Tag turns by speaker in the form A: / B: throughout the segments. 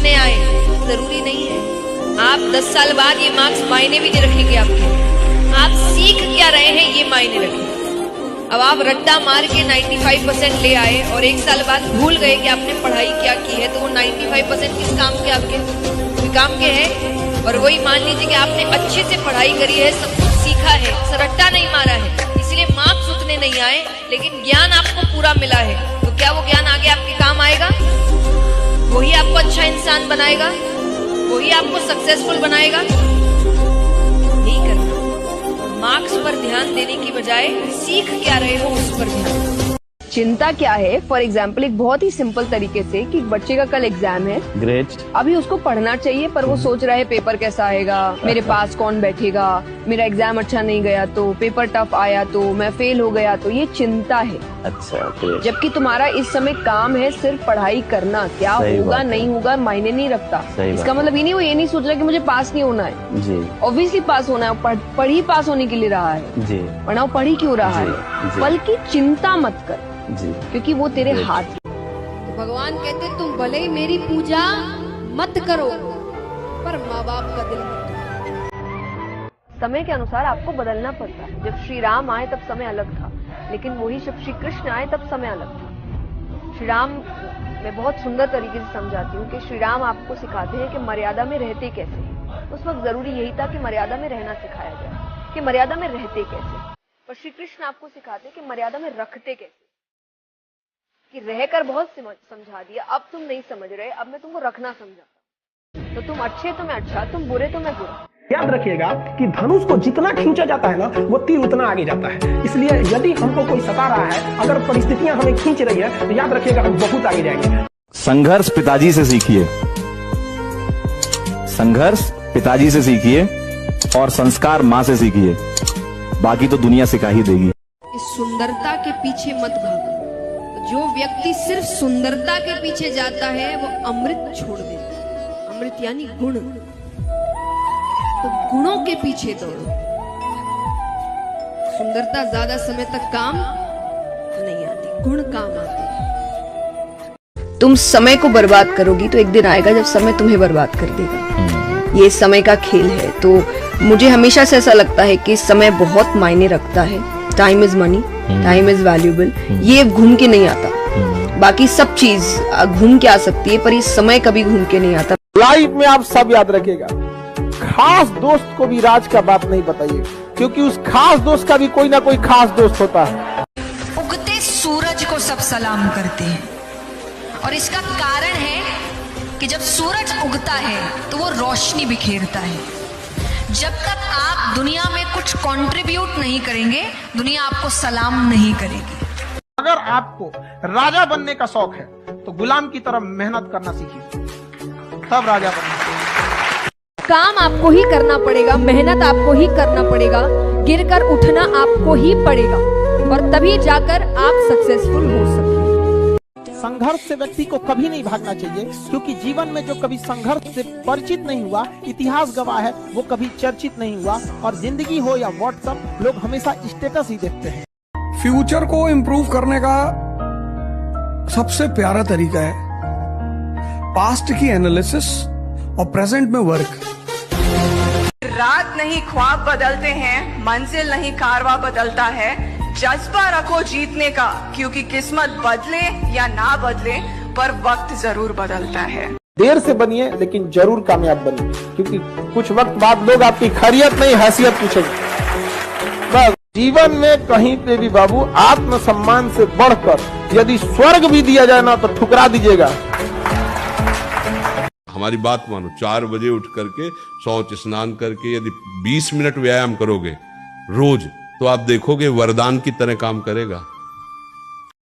A: पूछने आए, जरूरी नहीं है। आप 10 साल बाद ये मार्क्स मायने भी नहीं रखेंगे आपके। आप सीख क्या रहे हैं ये मायने रखेंगे। अब आप रट्टा मार के 95% ले आए और 1 साल बाद भूल गए कि आपने पढ़ाई क्या की है, तो वो 95% किस काम के आपके? कोई काम के हैं। और वही मान लीजिए कि आपने अच्छे से पढ़ाई करी है, सब कुछ सीखा है, रट्टा नहीं मारा है, इसलिए मार्क्स उतने नहीं आए, लेकिन ज्ञान आपको पूरा मिला है। तो क्या वो ज्ञान आगे आपके काम आएगा? वही आपको अच्छा इंसान बनाएगा, वही आपको सक्सेसफुल बनाएगा? नहीं करना। मार्क्स पर ध्यान देने की बजाय सीख क्या रहे हो उस पर ध्यान।
B: चिंता क्या है? फॉर एग्जाम्पल एक बहुत ही सिंपल तरीके से कि बच्चे का कल एग्जाम है,
C: ग्रेट,
B: अभी उसको पढ़ना चाहिए पर वो सोच रहा है पेपर कैसा आएगा, मेरे पास कौन बैठेगा, मेरा एग्जाम अच्छा नहीं गया तो, पेपर टफ आया तो, मैं फेल हो गया तो, ये चिंता है।
C: अच्छा, ग्रेट।
B: जबकि तुम्हारा इस समय काम है सिर्फ पढ़ाई करना। क्या होगा नहीं होगा मायने नहीं रखता। इसका मतलब ये नहीं, वो ये नहीं सोच रहा कि मुझे पास नहीं होना है जी, ऑब्वियसली पास होना है, पढ़ ही पास होने के लिए रहा है जी, वरना पढ़ ही क्यों रहा है। बल्कि चिंता मत कर जी, क्योंकि वो तेरे हाथ।
A: तो भगवान कहते तुम भले ही मेरी पूजा मत करो पर माँ बाप का दिल मत दो।
B: समय के अनुसार आपको बदलना पड़ता है। जब श्री राम आए तब समय अलग था, लेकिन वही जब श्री कृष्ण आए तब समय अलग था। श्री राम मैं बहुत सुंदर तरीके से समझाती हूँ कि श्री राम आपको सिखाते हैं कि मर्यादा में रहते कैसे हैं। उस वक्त जरूरी यही था कि मर्यादा में रहना सिखाया जाए, कि मर्यादा में रहते कैसे। पर श्री कृष्ण आपको सिखाते हैं कि मर्यादा में रखते कैसे। कि रहकर बहुत समझा दिया, अब तुम नहीं समझ रहे, अब मैं तुमको रखना समझाता। तो तुम अच्छे तो मैं अच्छा, तुम बुरे तो मैं बुरा।
D: याद रखिएगा कि धनुष को जितना खींचा जाता है ना, वो तीर उतना आगे जाता है। इसलिए यदि हमको कोई सता रहा है, अगर परिस्थितियां हमें खींच रही है, तो याद रखिएगा हम बहुत आगे जाएंगे।
C: संघर्ष पिताजी से सीखिए, संघर्ष पिताजी से सीखिए और संस्कार माँ से सीखिए, बाकी तो दुनिया सिखा ही देगी।
A: इस सुंदरता के पीछे मत भागो। जो व्यक्ति सिर्फ सुंदरता के पीछे जाता है वो अमृत छोड़ देता है। अमृत यानी गुण। तो गुणों के पीछे दौड़ो। सुंदरता ज्यादा समय तक काम नहीं आती, गुण काम आते हैं।
B: तुम समय को बर्बाद करोगी तो एक दिन आएगा जब समय तुम्हें बर्बाद कर देगा। ये समय का खेल है। तो मुझे हमेशा से ऐसा लगता है कि समय बहुत मायने रखता है। Time is money, time is valuable. ये घूम के नहीं आता। बाकी सब चीज घूम के आ सकती है, पर ये समय कभी घूम के नहीं आता।
D: लाइफ में आप सब याद रखिएगा, खास दोस्त को भी राज का बात नहीं बताइए, क्योंकि उस खास दोस्त का भी कोई ना कोई खास दोस्त होता है।
E: उगते सूरज को सब सलाम करते हैं और इसका कारण है कि जब सूरज उगता है तो वो रोशनी बिखेरता है। जब तक आप दुनिया में कुछ कंट्रीब्यूट नहीं करेंगे, दुनिया आपको सलाम नहीं करेगी।
D: अगर आपको राजा बनने का शौक है तो गुलाम की तरह मेहनत करना सीखिए, तब राजा बनना।
A: काम आपको ही करना पड़ेगा, मेहनत आपको ही करना पड़ेगा, गिरकर उठना आपको ही पड़ेगा, और तभी जाकर आप सक्सेसफुल हो सकते हैं।
D: संघर्ष से व्यक्ति को कभी नहीं भागना चाहिए, क्योंकि जीवन में जो कभी संघर्ष से परिचित नहीं हुआ, इतिहास गवाह है, वो कभी चर्चित नहीं हुआ। और जिंदगी हो या व्हाट्सएप, लोग हमेशा स्टेटस ही देखते हैं।
F: फ्यूचर को इम्प्रूव करने का सबसे प्यारा तरीका है पास्ट की एनालिसिस और प्रेजेंट में वर्क।
G: रात नहीं ख्वाब बदलते हैं, मंजिल नहीं कारवा बदलता है। जज्बा रखो जीतने का, क्योंकि किस्मत बदले या ना बदले पर वक्त जरूर बदलता है।
D: देर से बनिए लेकिन जरूर कामयाब बनिए, क्योंकि कुछ वक्त बाद लोग आपकी खैरियत नहीं हैसियत पूछेंगे। बस जीवन में कहीं पे भी बाबू आत्मसम्मान से बढ़कर यदि स्वर्ग भी दिया जाए ना, तो ठुकरा दीजिएगा।
H: हमारी बात मानो, 4 बजे उठ करके शौच स्नान करके यदि 20 मिनट व्यायाम करोगे रोज, तो आप देखोगे वरदान की तरह काम करेगा।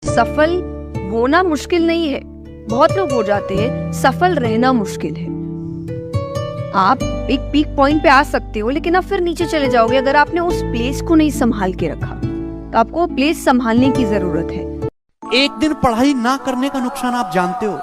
B: सफल होना मुश्किल नहीं है, बहुत लोग हो जाते हैं। सफल रहना मुश्किल है। आप एक पीक पॉइंट पे आ सकते हो, लेकिन आप फिर नीचे चले जाओगे अगर आपने उस प्लेस को नहीं संभाल के रखा। तो आपको वो प्लेस संभालने की जरूरत है।
I: एक दिन पढ़ाई ना करने का नुकसान आप जानते हो।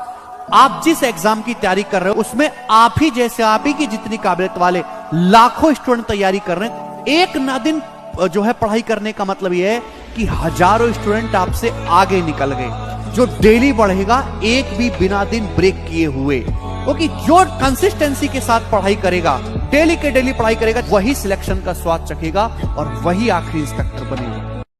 I: आप जिस एग्जाम की तैयारी कर रहे हो उसमें आप ही जैसे, आप ही की जितनी काबिलियत वाले लाखों स्टूडेंट तैयारी कर रहे हैं। एक ना दिन जो है पढ़ाई करने का मतलब यह है कि हजारों स्टूडेंट आपसे आगे निकल गए। जो डेली बढ़ेगा, एक भी बिना दिन ब्रेक किए हुए। क्योंकि जो कंसिस्टेंसी के साथ पढ़ाई करेगा, डेली के डेली पढ़ाई करेगा, वही सिलेक्शन का स्वाद चखेगा और वही आखिरी इंस्पेक्टर बनेगा।